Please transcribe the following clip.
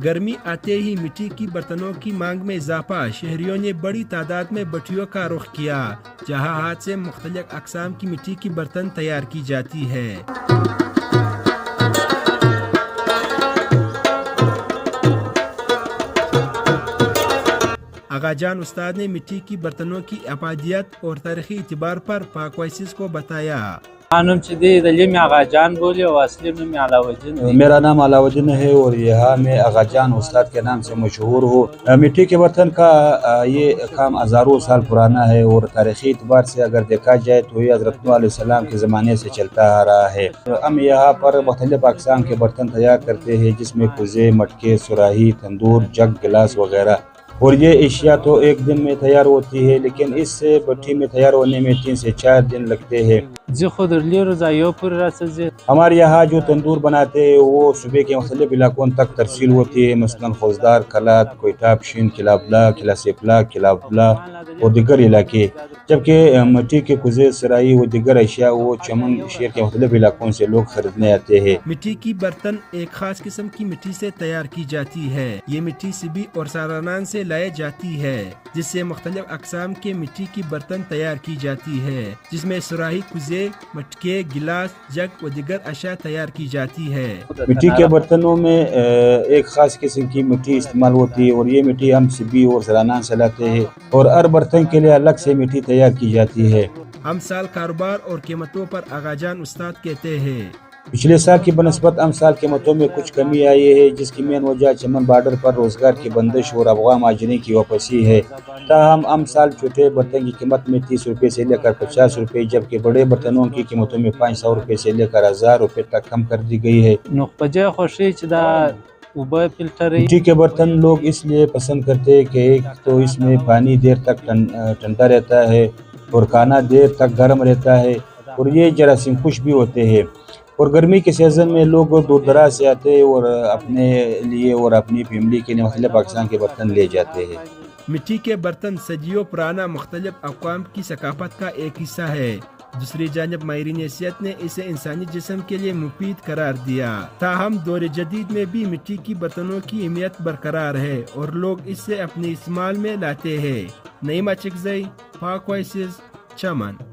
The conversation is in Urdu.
گرمی آتے ہی مٹی کی برتنوں کی مانگ میں اضافہ، شہریوں نے بڑی تعداد میں بھٹیوں کا رخ کیا جہاں ہاتھ سے مختلف اقسام کی مٹی کی برتن تیار کی جاتی ہے۔ آغا جان استاد نے مٹی کی برتنوں کی افادیت اور تاریخی اعتبار پر پاک وائسز کو بتایا۔ نام چدی میں آغا جان بولی اور اصلی میں علاؤالدین۔ میرا نام علاؤالدین ہے اور یہاں میں آغا جان استاد کے نام سے مشہور ہوں۔ مٹی کے برتن کا یہ کام ہزاروں سال پرانا ہے اور تاریخی اعتبار سے اگر دیکھا جائے تو یہ حضرت نوح علیہ السلام کے زمانے سے چلتا آ رہا ہے۔ ہم یہاں پر مختلف اقسام کے برتن تیار کرتے ہیں جس میں کوزے، مٹکے، سراہی، تندور، جگ، گلاس وغیرہ، اور یہ اشیاء تو ایک دن میں تیار ہوتی ہے لیکن اس سے بھٹی میں تیار ہونے میں 3 سے 4 دن لگتے ہیں۔ ہمارے یہاں جو تندور بناتے ہیں وہ صوبے کے مختلف علاقوں تک ترسیل ہوتی ہے، مثلاً خوزدار، کھلات، کوئٹہ، پشین، کلابلا، کلا سیپلا، کلابلا اور دیگر علاقے، جبکہ مٹی کے کوزے، سرائی و دیگر اشیاء وہ چمن شہر کے مختلف علاقوں سے لوگ خریدنے آتے ہیں۔ مٹی کی برتن ایک خاص قسم کی مٹی سے تیار کی جاتی ہے۔ یہ مٹی سبی اور سارانان سے لائی جاتی ہے جس سے مختلف اقسام کے مٹی کی برتن تیار کی جاتی ہے، جس میں سراہی، کوزے، مٹکے، گلاس، جگ و دیگر اشیاء تیار کی جاتی ہے۔ مٹی کے برتنوں میں ایک خاص قسم کی مٹی استعمال ہوتی ہے اور یہ مٹی ہم سبی اور سرانان سے لاتے ہیں اور ہر برتن کے لیے الگ سے مٹی تیار کی جاتی ہے۔ ہم سال کاروبار اور قیمتوں پر آغا جان استاد کہتے ہیں۔ پچھلے سال کی بنسبت ہم سال قیمتوں میں کچھ کمی آئی ہے جس کی مین وجہ چمن بارڈر پر روزگار کی بندش اور افغان مہاجرین کی واپسی ہے۔ تاہم ہم سال چھوٹے برتن کی قیمت میں 30 روپے سے لے کر 50 روپے جبکہ بڑے برتنوں کی قیمتوں میں 500 روپے سے لے کر 1000 روپے تک کم کر دی گئی ہے۔ مٹی کے برتن لوگ اس لیے پسند کرتے ہیں کہ ایک تو اس میں پانی دیر تک ٹھنڈا رہتا ہے اور کھانا دیر تک گرم رہتا ہے اور یہ جراثیم کش بھی ہوتے ہیں، اور گرمی کے سیزن میں لوگ دور دراز سے آتے ہیں اور اپنے لیے اور اپنی فیملی کے لیے مختلف اقسام کے برتن لے جاتے ہیں۔ مٹی کے برتن صدیوں پرانا مختلف اقوام کی ثقافت کا ایک حصہ ہے۔ دوسری جانب ماہرین حیثیت نے اسے انسانی جسم کے لیے مفید قرار دیا۔ تاہم دور جدید میں بھی مٹی کی برتنوں کی اہمیت برقرار ہے اور لوگ اس سے اپنے استعمال میں لاتے ہیں۔ نعیمہ چکزئی، پاک وائسز، چمن۔